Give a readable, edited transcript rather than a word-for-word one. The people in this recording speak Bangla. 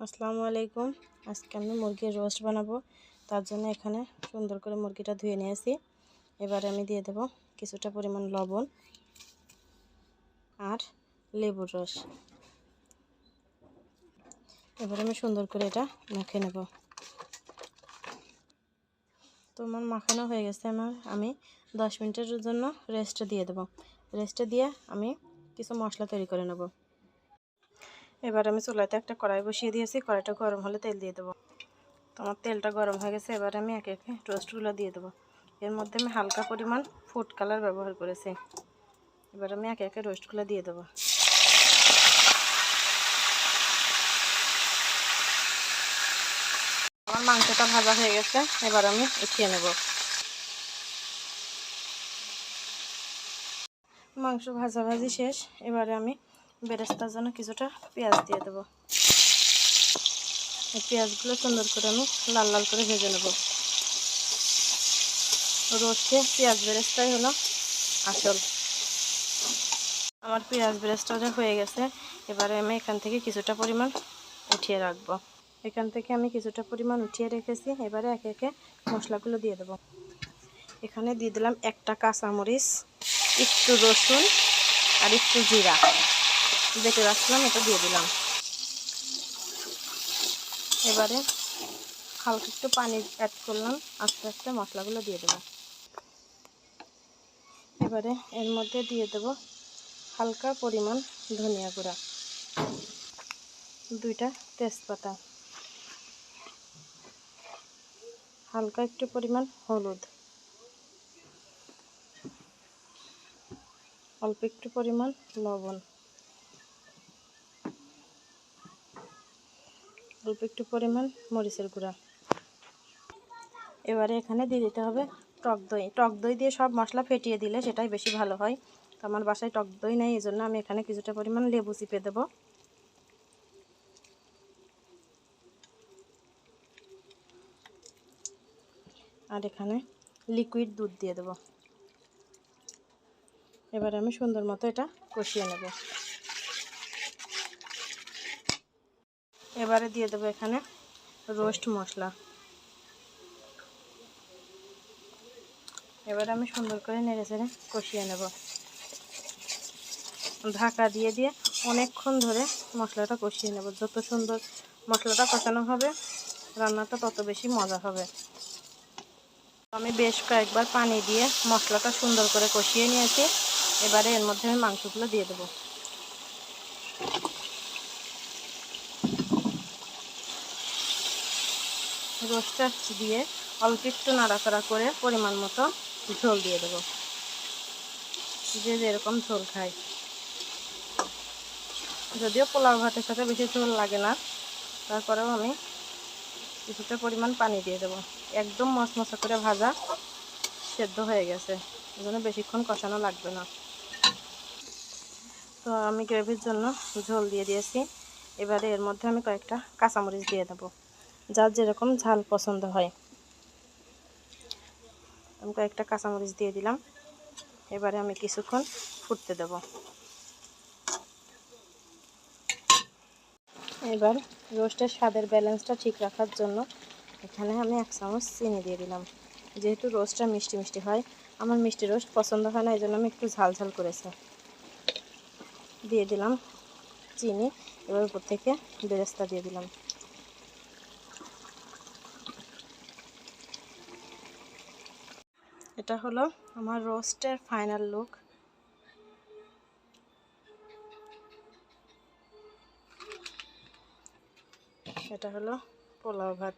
আসসালামু আলাইকুম। আজকে আমি মুরগির রোস্ট বানাবো। তার জন্য এখানে সুন্দর করে মুরগিটা ধুয়ে নিয়েছি। এবারে আমি দিয়ে দেব কিছুটা পরিমাণ লবণ আর লেবুর রস। এবারে আমি সুন্দর করে এটা মেখে নেব। তো আমার মাখানো হয়ে গেছে। আমি 10 মিনিটের জন্য রেস্টে দিয়ে দেব। রেস্টে দিয়ে আমি কিছু মশলা তৈরি করে নেব। এবার আমি চুলাতে একটা কড়াই বসিয়ে দিয়েছি। কড়াইটা গরম হলে তেল দিয়ে দেবো। তো আমার তেলটা গরম হয়ে গেছে। এবার আমি একে একে রোস্টগুলো দিয়ে দেবো। এর মধ্যে আমি হালকা পরিমাণ ফুড কালার ব্যবহার করেছি। এবার আমি একে একে রোস্টগুলো দিয়ে দেবো। আমার মাংসটা ভাজা হয়ে গেছে। এবার আমি উঠিয়ে নেব। মাংস ভাজাভাজি শেষ। এবারে আমি বেরেস্তার জন্য কিছুটা পেঁয়াজ দিয়ে দেবো। এই পেঁয়াজগুলো সুন্দর করে আমি লাল লাল করে ভেজে নেব। রোস্টে পেঁয়াজ বেরেস্তাই হলো আসল। আমার পেঁয়াজ বেরেস্তাটা হয়ে গেছে। এবারে আমি এখান থেকে কিছুটা পরিমাণ উঠিয়ে রাখবো। এখান থেকে আমি কিছুটা পরিমাণ উঠিয়ে রেখেছি। এবারে একে একে মশলাগুলো দিয়ে দেবো। এখানে দিয়ে দিলাম একটা কাঁচামরিচ, একটু রসুন আর একটু জিরা বেটে রাখলাম, এটা দিয়ে দিলাম। এবারে হালকা একটু পানি অ্যাড করলাম। আস্তে আস্তে মশলাগুলো দিয়ে দেবো। এবারে এর মধ্যে দিয়ে দেব হালকা পরিমাণ ধনিয়া গুঁড়া, 2টা তেজপাতা, হালকা একটু পরিমাণ হলুদ, অল্প একটু পরিমাণ লবণ, অল্প একটু পরিমাণ মরিচের গুঁড়া। এবারে এখানে দিয়ে দিতে হবে টক দই। টক দই দিয়ে সব মশলা ফেটিয়ে দিলে সেটাই বেশি ভালো হয়। তো আমার বাসায় টক দই নেই, এই জন্য আমি এখানে কিছুটা পরিমাণ লেবু চিপে দেবো। আর এখানে লিকুইড দুধ দিয়ে দেবো। এবারে আমি সুন্দর মতো এটা কষিয়ে নেব। এবারে দিয়ে দেবো এখানে রোস্ট মশলা। এবারে আমি সুন্দর করে নেড়ে চেড়ে কষিয়ে নেব। ঢাকা দিয়ে দিয়ে অনেকক্ষণ ধরে মশলাটা কষিয়ে নেব। যত সুন্দর মশলাটা কষানো হবে রান্নাটা তত বেশি মজা হবে। আমি বেশ কয়েকবার পানি দিয়ে মশলাটা সুন্দর করে কষিয়ে নিয়েছি। এবারে এর মধ্যে আমি মাংসগুলো দিয়ে দেবো। রোস্টটা দিয়ে অল্প একটু নাড়াচাড়া করে পরিমাণ মতো ঝোল দিয়ে দেবো। যে যেরকম ঝোল খায়, যদিও পোলাও ভাতের সাথে বেশি ঝোল লাগে না, তারপরেও আমি কিছুটা পরিমাণ পানি দিয়ে দেবো। একদম মচমচা করে ভাজা সেদ্ধ হয়ে গেছে, এই জন্য বেশিক্ষণ কষানো লাগবে না। তো আমি গ্রেভির জন্য ঝোল দিয়ে দিয়েছি। এবারে এর মধ্যে আমি কয়েকটা কাঁচামরিচ দিয়ে দেবো, যার যেরকম ঝাল পছন্দ হয়। আমি কয়েকটা কাঁচামরিচ দিয়ে দিলাম। এবারে আমি কিছুক্ষণ ফুটতে দেব। এবার রোস্টের স্বাদের ব্যালেন্সটা ঠিক রাখার জন্য এখানে আমি 1 চামচ চিনি দিয়ে দিলাম। যেহেতু রোস্টটা মিষ্টি মিষ্টি হয়, আমার মিষ্টি রোস্ট পছন্দ হয় না, এই জন্য আমি একটু ঝাল ঝাল করেছি। দিয়ে দিলাম চিনি। এবার উপর থেকে বেরেস্তা দিয়ে দিলাম। এটা হলো আমার রোস্টের ফাইনাল লুক। এটা হলো পোলাও ভাত।